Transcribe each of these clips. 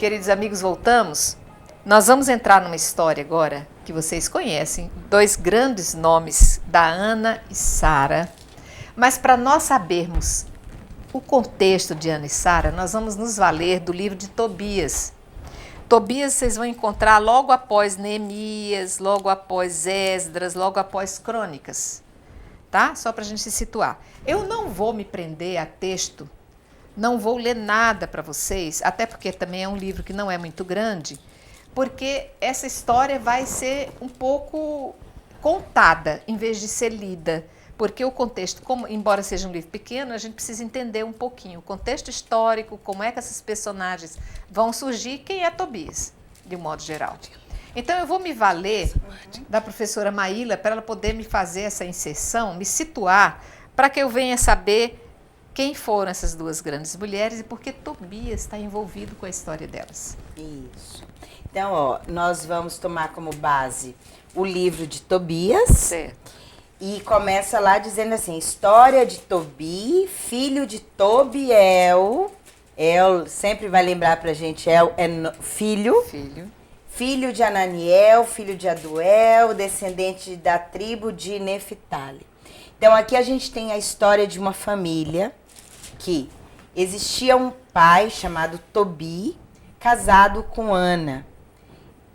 Queridos amigos, voltamos. Nós vamos entrar numa história agora que vocês conhecem, dois grandes nomes da Ana e Sara. Mas para nós sabermos o contexto de Ana e Sara, nós vamos nos valer do livro de Tobias. Tobias vocês vão encontrar logo após Neemias, logo após Esdras, logo após Crônicas, tá? Só para a gente se situar. Eu não vou me prender a texto, não vou ler nada para vocês, até porque também é um livro que não é muito grande, porque essa história vai ser um pouco contada em vez de ser lida. Porque o contexto, embora seja um livro pequeno, a gente precisa entender um pouquinho o contexto histórico, como é que esses personagens vão surgir, quem é Tobias, de um modo geral. Então eu vou me valer da professora Maíla para ela poder me fazer essa inserção, me situar, para que eu venha saber quem foram essas duas grandes mulheres e por que Tobias está envolvido com a história delas. Isso. Então, ó, nós vamos tomar como base o livro de Tobias. Certo. E começa lá dizendo assim, história de Tobi, filho de Tobiel. El sempre vai lembrar pra gente, El é filho. Filho de Ananiel, filho de Aduel, descendente da tribo de Neftali. Então aqui a gente tem a história de uma família que existia um pai chamado Tobi, casado com Ana.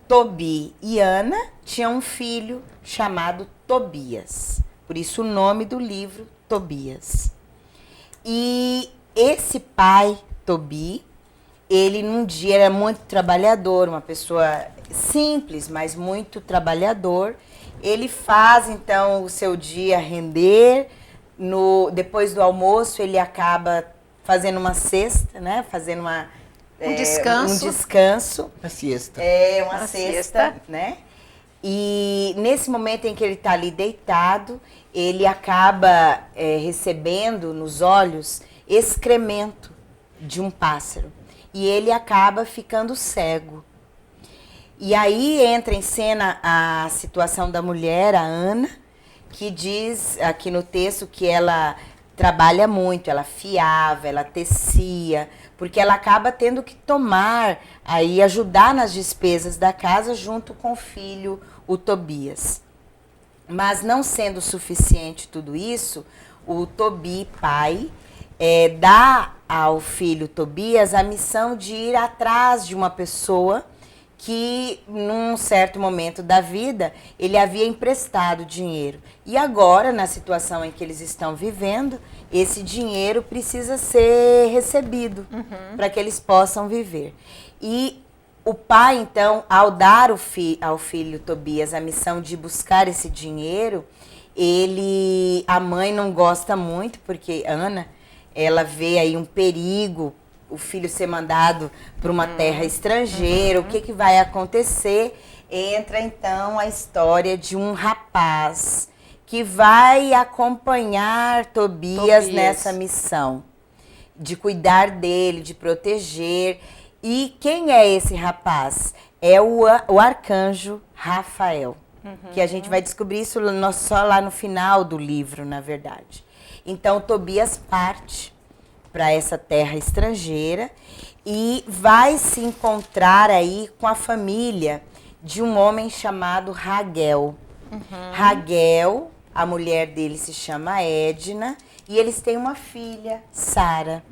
Tobi e Ana tinham um filho chamado Tobias. Por isso o nome do livro, Tobias. E esse pai, Tobi, ele num dia era muito trabalhador, uma pessoa simples, mas muito trabalhador. Ele faz então o seu dia render. Depois do almoço ele acaba fazendo uma cesta, né? Fazendo um descanso. Uma siesta. Uma siesta, né? E nesse momento em que ele está ali deitado, ele acaba recebendo nos olhos excremento de um pássaro. E ele acaba ficando cego. E aí entra em cena a situação da mulher, a Ana, que diz aqui no texto que ela trabalha muito, ela fiava, ela tecia, porque ela acaba tendo que ajudar nas despesas da casa junto com o filho, o Tobias. Mas não sendo suficiente tudo isso, o Tobi, pai, dá ao filho Tobias a missão de ir atrás de uma pessoa que, num certo momento da vida, ele havia emprestado dinheiro. E agora, na situação em que eles estão vivendo, esse dinheiro precisa ser recebido para que eles possam viver. E o pai, então, ao dar ao filho Tobias a missão de buscar esse dinheiro, a mãe não gosta muito, porque Ana, ela vê aí um perigo, o filho ser mandado para uma terra estrangeira, o que vai acontecer? Entra então a história de um rapaz que vai acompanhar Tobias nessa missão, de cuidar dele, de proteger. E quem é esse rapaz? É o arcanjo Rafael, que a gente vai descobrir isso só lá no final do livro, na verdade. Então, Tobias parte para essa terra estrangeira e vai se encontrar aí com a família de um homem chamado Raguel. Raguel, a mulher dele se chama Edna, e eles têm uma filha, Sara.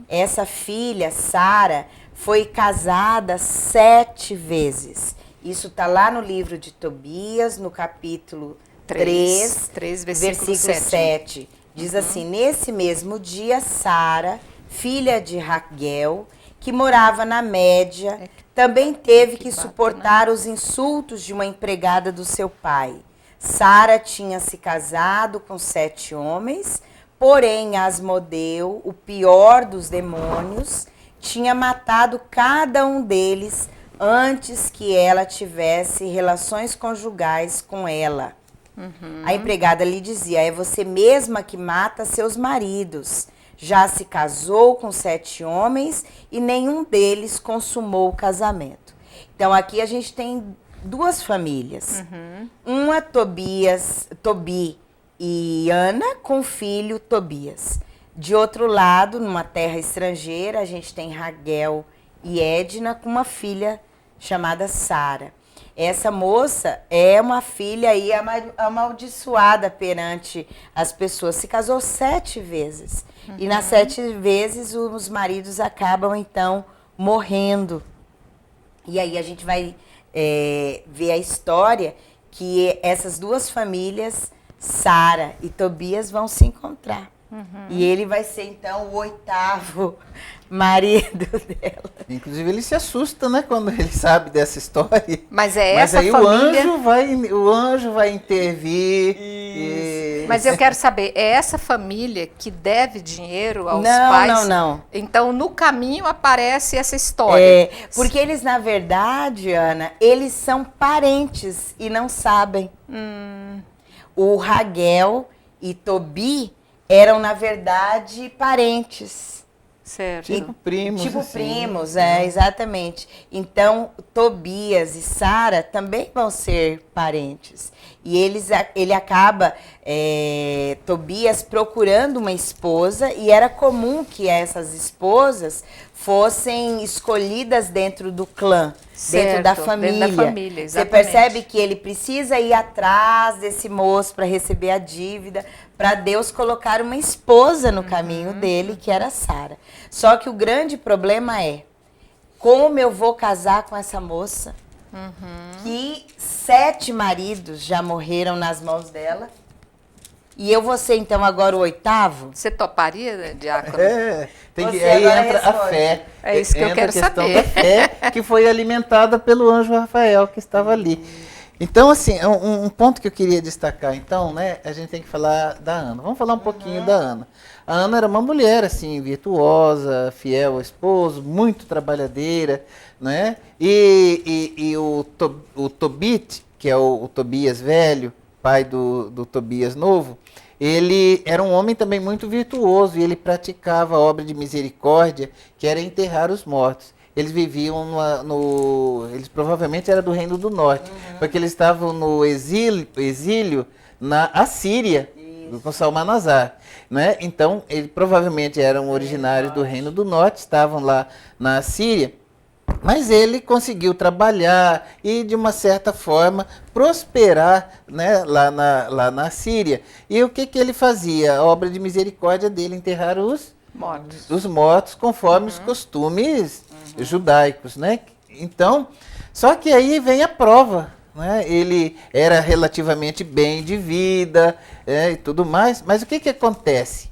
Essa filha, Sara, foi casada 7 vezes. Isso está lá no livro de Tobias, no capítulo 3 versículo 7. Diz assim, nesse mesmo dia, Sara, filha de Raguel, que morava na Média, também teve que suportar os insultos de uma empregada do seu pai. Sara tinha se casado com 7 homens, porém Asmodeu, o pior dos demônios, tinha matado cada um deles antes que ela tivesse relações conjugais com ela. A empregada lhe dizia, é você mesma que mata seus maridos. Já se casou com 7 homens e nenhum deles consumou o casamento. Então aqui a gente tem 2 famílias. Uma Tobi e Ana com o filho Tobias. De outro lado, numa terra estrangeira, a gente tem Raguel e Edna com uma filha chamada Sara. Essa moça é uma filha aí amaldiçoada perante as pessoas. Se casou 7 vezes. E nas 7 vezes os maridos acabam, então, morrendo. E aí a gente vai ver a história que essas 2 famílias, Sara e Tobias, vão se encontrar. E ele vai ser, então, o 8º marido dela. Inclusive, ele se assusta, né, quando ele sabe dessa história. Mas é Mas essa aí família... o anjo vai intervir. Mas eu quero saber, é essa família que deve dinheiro aos Não, pais? não. Então, no caminho aparece essa história. Porque eles, na verdade, Ana, eles são parentes e não sabem. O Raguel e Tobi eram, na verdade, parentes. Certo. Tipo primos. Tipo assim. primos, exatamente. Então, Tobias e Sara também vão ser parentes. E ele acaba, Tobias, procurando uma esposa, e era comum que essas esposas fossem escolhidas dentro do clã, dentro da família. Dentro da família, Você exatamente. percebe que ele precisa ir atrás desse moço para receber a dívida, para Deus colocar uma esposa no caminho dele, que era Sara. Só que o grande problema é, como eu vou casar com essa moça, que 7 maridos já morreram nas mãos dela, e eu vou ser, então, agora o 8º? Você toparia, Diácono? Você Aí agora entra a responde. fé. É isso que eu Entra quero a questão saber. da fé que foi alimentada pelo anjo Rafael que estava ali. Então, assim, um ponto que eu queria destacar, então, né, a gente tem que falar da Ana. Vamos falar um pouquinho da Ana. A Ana era uma mulher, assim, virtuosa, fiel ao esposo, muito trabalhadeira, né? E o Tobit, que é o Tobias velho, pai do Tobias novo, ele era um homem também muito virtuoso e ele praticava a obra de misericórdia, que era enterrar os mortos. Eles viviam eles provavelmente eram do Reino do Norte, porque eles estavam no exílio na Assíria, com Salmanasar, né? Então, eles provavelmente eram originários do Reino do Norte, estavam lá na Assíria, mas ele conseguiu trabalhar e, de uma certa forma, prosperar, né, lá na Síria. E o que ele fazia? A obra de misericórdia dele, enterrar os mortos conforme os costumes judaicos, né? Então, só que aí vem a prova, né? Ele era relativamente bem de vida, e tudo mais, mas o que acontece?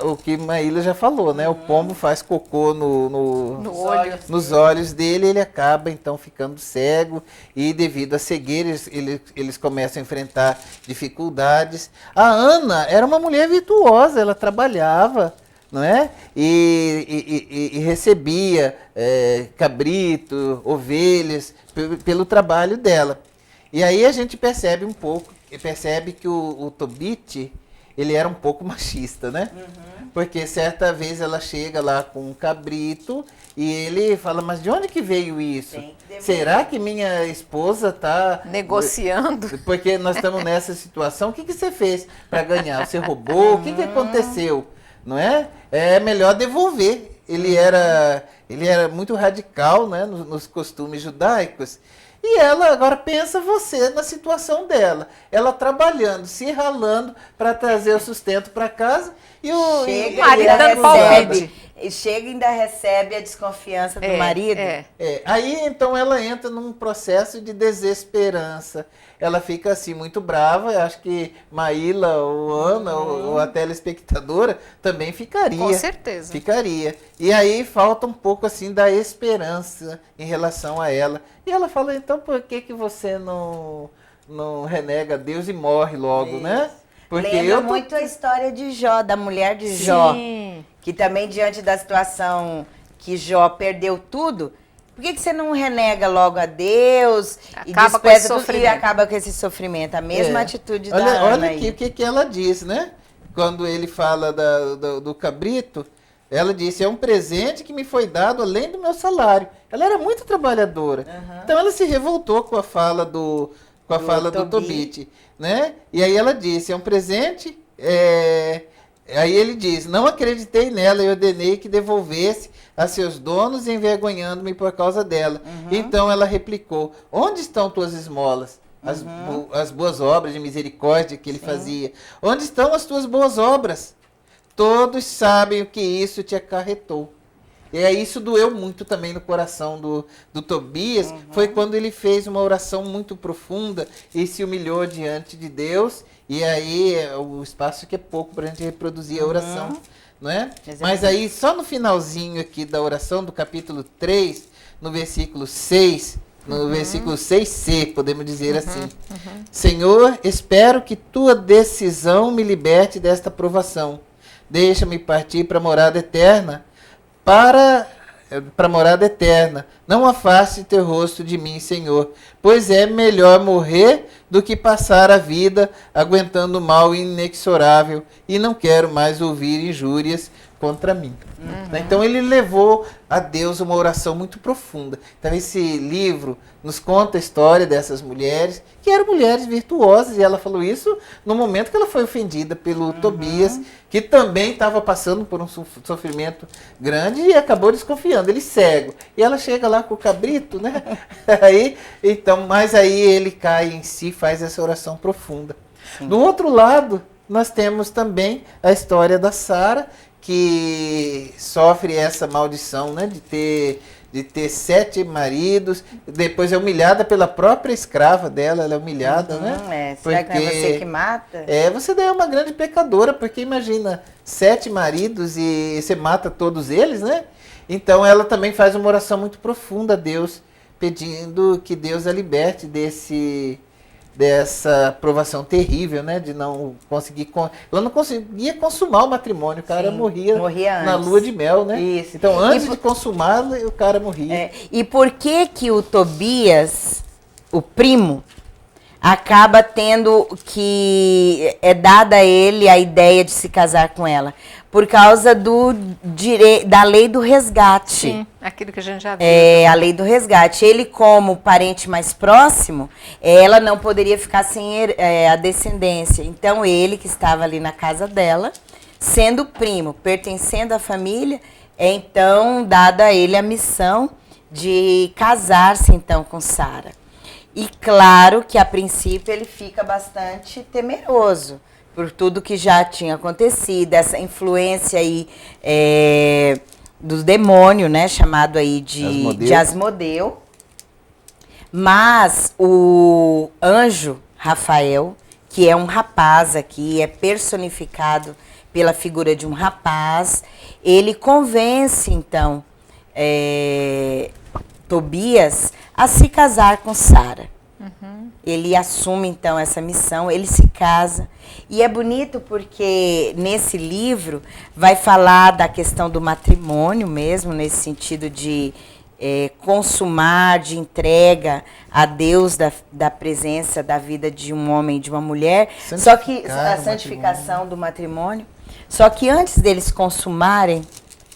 O que Maíla já falou, né? O pombo faz cocô nos olhos dele, ele acaba então ficando cego e devido à cegueira eles começam a enfrentar dificuldades. A Ana era uma mulher virtuosa, ela trabalhava, não é? E recebia cabrito, ovelhas pelo trabalho dela. E aí a gente percebe que o Tobit, ele era um pouco machista, né? Porque certa vez ela chega lá com um cabrito e ele fala, mas de onde que veio isso? Será que minha esposa está negociando? Porque nós estamos nessa situação. O que você fez para ganhar? Você roubou? O que aconteceu? Não é? É melhor devolver. Ele era muito radical, né, nos costumes judaicos. E ela, agora pensa você na situação dela. Ela trabalhando, se ralando para trazer o sustento para casa e o marido dando palpite. Chega e ainda recebe a desconfiança do marido. Aí então ela entra num processo de desesperança. Ela fica assim muito brava. Eu acho que Maíla ou Ana ou a telespectadora também ficaria. Com certeza. Ficaria. E aí falta um pouco assim da esperança em relação a ela. E ela fala, então por que você não renega Deus e morre logo, né? Porque lembra muito a história de Jó, da mulher de Jó. Sim. Que também, diante da situação que Jó perdeu tudo, por que você não renega logo a Deus acaba com esse sofrimento. E acaba com esse sofrimento? A mesma atitude da Ana. Olha aqui o que ela diz, né? Quando ele fala do cabrito, ela disse, é um presente que me foi dado além do meu salário. Ela era muito trabalhadora. Então ela se revoltou com a fala do Tobit, né? E aí ela disse, é um presente Aí ele diz, não acreditei nela e ordenei que devolvesse a seus donos, envergonhando-me por causa dela. Então ela replicou, onde estão tuas esmolas? As boas obras de misericórdia que ele fazia. Onde estão as tuas boas obras? Todos sabem o que isso te acarretou. E aí isso doeu muito também no coração do Tobias. Foi quando ele fez uma oração muito profunda e se humilhou diante de Deus. E aí o espaço que é pouco para a gente reproduzir a oração. Não é? Mas aí só no finalzinho aqui da oração do capítulo 3, no versículo 6, no versículo 6c, podemos dizer assim. Senhor, espero que tua decisão me liberte desta provação. Deixa-me partir para a morada eterna, para a morada eterna. Não afaste teu rosto de mim, Senhor, pois é melhor morrer do que passar a vida aguentando o mal inexorável e não quero mais ouvir injúrias contra mim. Então ele levou a Deus uma oração muito profunda. Então esse livro nos conta a história dessas mulheres, que eram mulheres virtuosas, e ela falou isso no momento que ela foi ofendida pelo Tobias, que também estava passando por um sofrimento grande e acabou desconfiando, ele cego. E ela chega lá com o cabrito, né? Mas aí ele cai em si, faz essa oração profunda. Do outro lado, nós temos também a história da Sara, que sofre essa maldição, né, de ter 7 maridos, depois é humilhada pela própria escrava dela, ela é humilhada, né? Será que não é você que mata? Você daí é uma grande pecadora, porque imagina, 7 maridos e você mata todos eles, né? Então ela também faz uma oração muito profunda a Deus, pedindo que Deus a liberte dessa provação terrível, né, de não conseguir, ela não conseguia consumar o matrimônio, o cara morria na lua de mel, né? Isso. Então antes de consumar, o cara morria. E por que o Tobias, o primo, acaba tendo que é dada a ele a ideia de se casar com ela? Por causa da lei do resgate. Sim, aquilo que a gente já viu. A lei do resgate. Ele, como parente mais próximo, ela não poderia ficar sem a descendência. Então, ele que estava ali na casa dela, sendo primo, pertencendo à família, é então dada a ele a missão de casar-se então com Sara. E claro que a princípio ele fica bastante temeroso por tudo que já tinha acontecido, essa influência aí do demônio, né, chamado aí de Asmodeu. Mas o anjo Rafael, que é um rapaz aqui, é personificado pela figura de um rapaz, ele convence então Tobias a se casar com Sara. Ele assume então essa missão, ele se casa. E é bonito porque nesse livro vai falar da questão do matrimônio mesmo, nesse sentido de consumar, de entrega a Deus da presença da vida de um homem e de uma mulher. Só que a santificação do matrimônio. Só que antes deles consumarem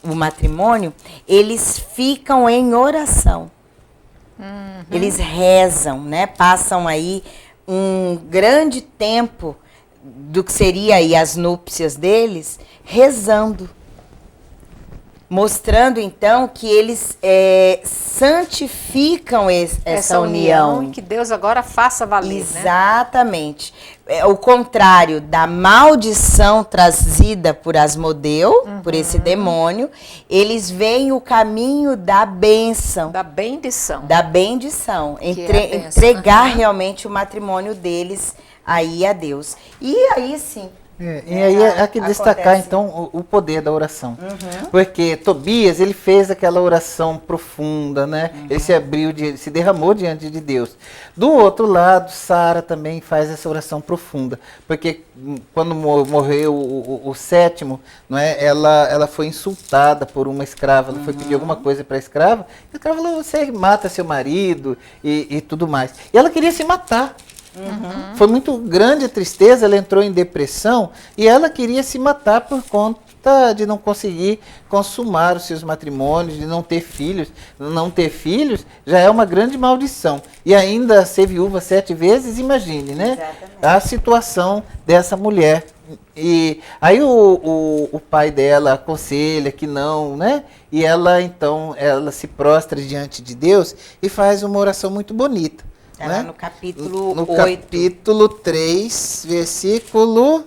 o matrimônio, eles ficam em oração. Eles rezam, né? Passam aí um grande tempo do que seria aí as núpcias deles, rezando. Mostrando, então, que eles santificam essa união. E que Deus agora faça valer, Exatamente. É o contrário da maldição trazida por Asmodeu, por esse demônio, eles veem o caminho da bênção. Da bendição. Da bendição. Entregar realmente o matrimônio deles aí a Deus. E aí, sim. E aí é que destacar então o poder da oração. Porque Tobias, ele fez aquela oração profunda, né? Ele se abriu, se derramou diante de Deus. Do outro lado, Sara também faz essa oração profunda. Porque quando morreu o sétimo, não é? Ela foi insultada por uma escrava. Ela foi pedir alguma coisa para a escrava. E a escrava falou, você mata seu marido e tudo mais. E ela queria se matar. Foi muito grande a tristeza, ela entrou em depressão e ela queria se matar por conta de não conseguir consumar os seus matrimônios, de não ter filhos. Não ter filhos já é uma grande maldição. E ainda ser viúva 7 vezes, imagine, né? Exatamente. A situação dessa mulher. E aí o pai dela aconselha que não, né? E ela então, ela se prostra diante de Deus e faz uma oração muito bonita. Está né? lá no capítulo no 8. capítulo 3, versículo...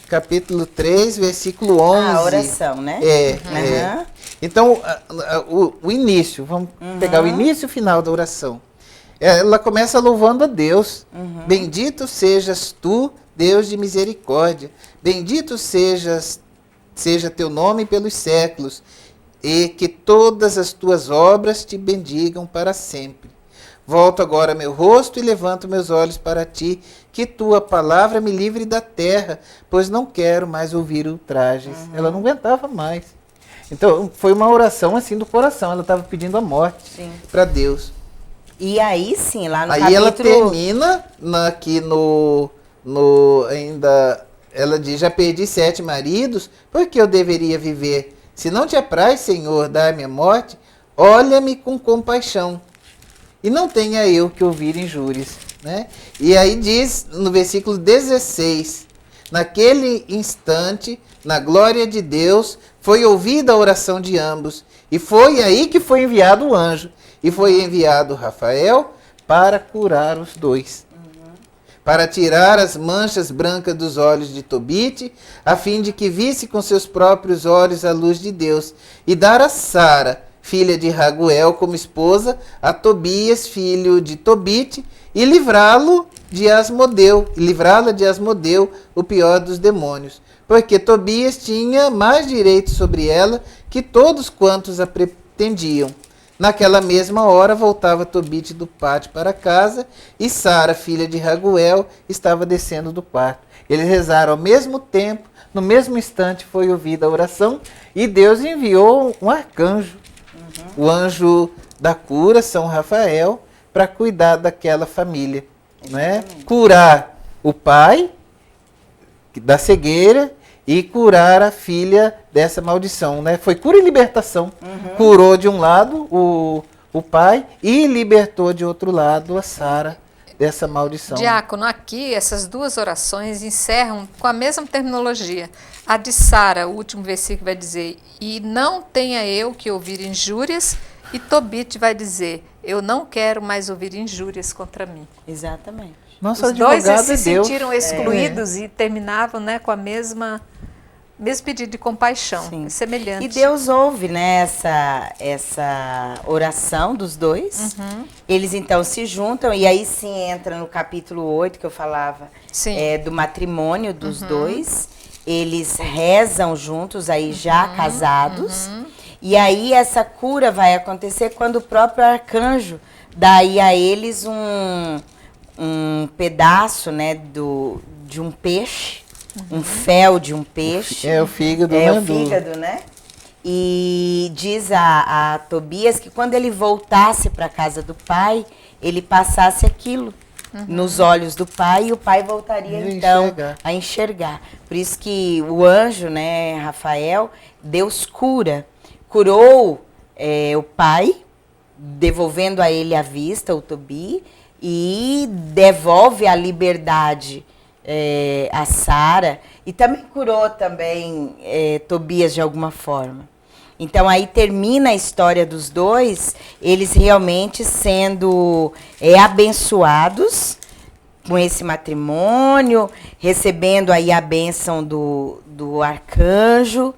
Capítulo 3, versículo 11. A oração, né? É. Então, o início, vamos pegar o início e o final da oração. Ela começa louvando a Deus. Bendito sejas tu, Deus de misericórdia. Bendito seja teu nome pelos séculos, e que todas as tuas obras te bendigam para sempre. Volto agora meu rosto e levanto meus olhos para ti, que tua palavra me livre da terra, pois não quero mais ouvir ultrajes. Ela não aguentava mais. Então, foi uma oração assim do coração. Ela estava pedindo a morte para Deus. E aí sim, lá no aí capítulo... ela termina aqui ainda, ela diz, já perdi 7 maridos, por que eu deveria viver? Se não te apraz, Senhor, dar-me a morte, olha-me com compaixão, e não tenha eu que ouvir injúrias. Né? E aí diz no versículo 16, naquele instante, na glória de Deus, foi ouvida a oração de ambos, e foi aí que foi enviado o anjo, e foi enviado Rafael para curar os dois, para tirar as manchas brancas dos olhos de Tobite, a fim de que visse com seus próprios olhos a luz de Deus, e dar a Sara, filha de Raguel, como esposa, a Tobias, filho de Tobite, e livrá-la de Asmodeu, o pior dos demônios, porque Tobias tinha mais direito sobre ela que todos quantos a pretendiam. Naquela mesma hora voltava Tobite do pátio para casa, e Sara, filha de Raguel, estava descendo do quarto. Eles rezaram ao mesmo tempo, no mesmo instante foi ouvida a oração, e Deus enviou um arcanjo, o anjo da cura, São Rafael, para cuidar daquela família, né? Curar o pai da cegueira e curar a filha dessa maldição, né? Foi cura e libertação. Curou de um lado o pai e libertou de outro lado a Sara dessa maldição. Diácono, aqui essas duas orações encerram com a mesma terminologia. A de Sara, o último versículo vai dizer, e não tenha eu que ouvir injúrias, e Tobite vai dizer, eu não quero mais ouvir injúrias contra mim. Exatamente. Nossa, Os dois advogado se é Deus. sentiram excluídos e terminavam, né, com a mesmo pedido de compaixão, semelhante. E Deus ouve, né, essa oração dos dois. Eles então se juntam, e aí sim entra no capítulo 8 que eu falava, do matrimônio dos dois. Eles rezam juntos, aí já casados. E aí essa cura vai acontecer quando o próprio arcanjo dá aí a eles um pedaço, né, de um peixe, um fel de um peixe. É o fígado, né? É o fígado, né? E diz a Tobias que quando ele voltasse para a casa do pai, ele passasse aquilo nos olhos do pai, e o pai voltaria então a enxergar. Por isso que o anjo, né, Rafael, Deus curou o pai, devolvendo a ele a vista, o Tobi, e devolve a liberdade a Sara, e também curou também Tobias de alguma forma. Então aí termina a história dos dois, eles realmente sendo abençoados com esse matrimônio, recebendo aí a bênção do arcanjo,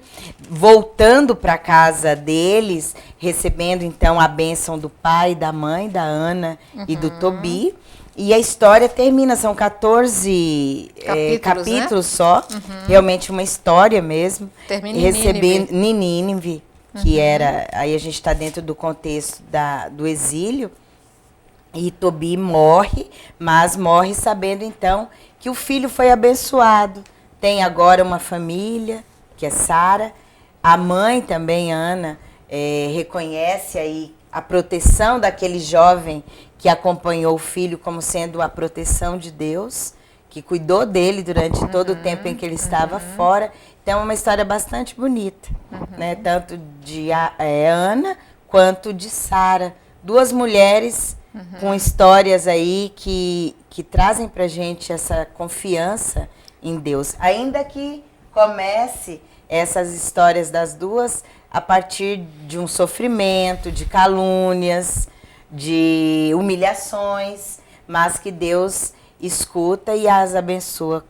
voltando para a casa deles, recebendo então a bênção do pai, da mãe, da Ana e do Tobi. E a história termina, são 14 capítulos, né? Só, realmente uma história mesmo. Termina recebendo Nínive, que era, aí a gente está dentro do contexto do exílio, e Tobi morre, mas morre sabendo então que o filho foi abençoado. Tem agora uma família, que é Sara. A mãe também, Ana, reconhece aí a proteção daquele jovem que acompanhou o filho como sendo a proteção de Deus, que cuidou dele durante todo o tempo em que ele estava fora. Então é uma história bastante bonita, né? Tanto de Ana quanto de Sara. Duas mulheres com histórias aí que trazem pra gente essa confiança em Deus. Ainda que comece essas histórias das duas a partir de um sofrimento, de calúnias, de humilhações, mas que Deus escuta e as abençoa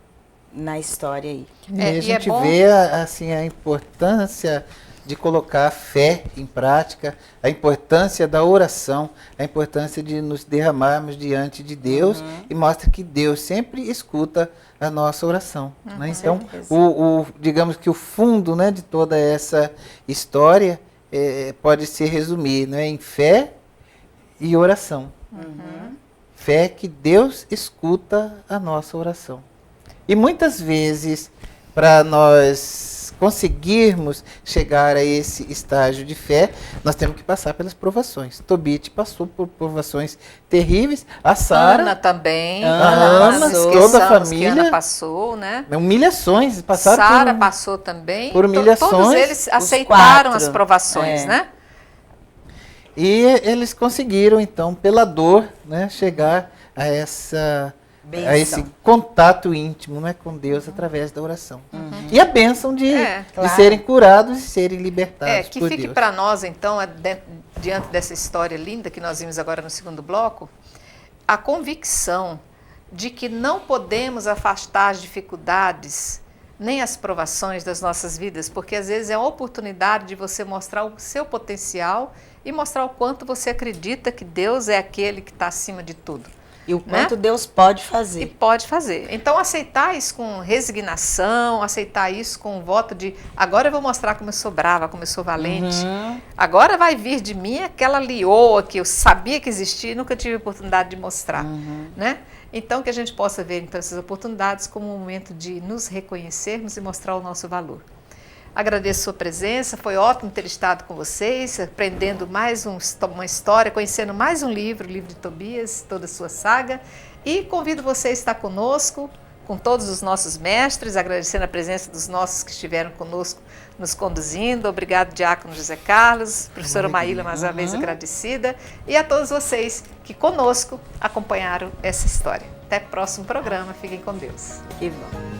na história aí. E a gente vê assim, a importância de colocar a fé em prática, a importância da oração, a importância de nos derramarmos diante de Deus e mostra que Deus sempre escuta a nossa oração. Né? Então, digamos que o fundo, né, de toda essa história pode se resumir, né, em fé e oração. Fé que Deus escuta a nossa oração. E muitas vezes, para nós conseguirmos chegar a esse estágio de fé, nós temos que passar pelas provações. Tobit passou por provações terríveis, a Sara... Ana também. Ana, toda a família. Que Ana passou, né? Humilhações. Sara passou também. Por humilhações. Todos eles aceitaram as provações, né? E eles conseguiram, então, pela dor, né, chegar a esse contato íntimo, né, com Deus através da oração. E a bênção de serem curados e serem libertados que por fique Deus. para nós, então, diante dessa história linda que nós vimos agora no segundo bloco, a convicção de que não podemos afastar as dificuldades nem as provações das nossas vidas, porque às vezes é uma oportunidade de você mostrar o seu potencial e mostrar o quanto você acredita que Deus é aquele que está acima de tudo. E o quanto Deus pode fazer. E pode fazer. Então, aceitar isso com resignação, aceitar isso com um voto de agora eu vou mostrar como eu sou brava, como eu sou valente. Agora vai vir de mim aquela leoa que eu sabia que existia e nunca tive a oportunidade de mostrar. Né? Então, que a gente possa ver então, essas oportunidades como um momento de nos reconhecermos e mostrar o nosso valor. Agradeço a sua presença, foi ótimo ter estado com vocês, aprendendo mais uma história, conhecendo mais um livro, o livro de Tobias, toda a sua saga. E convido você a estar conosco, com todos os nossos mestres, agradecendo a presença dos nossos que estiveram conosco, nos conduzindo. Obrigado, Diácono José Carlos, professora Maíla, mais uma vez agradecida. E a todos vocês que conosco acompanharam essa história. Até o próximo programa, fiquem com Deus. Que bom.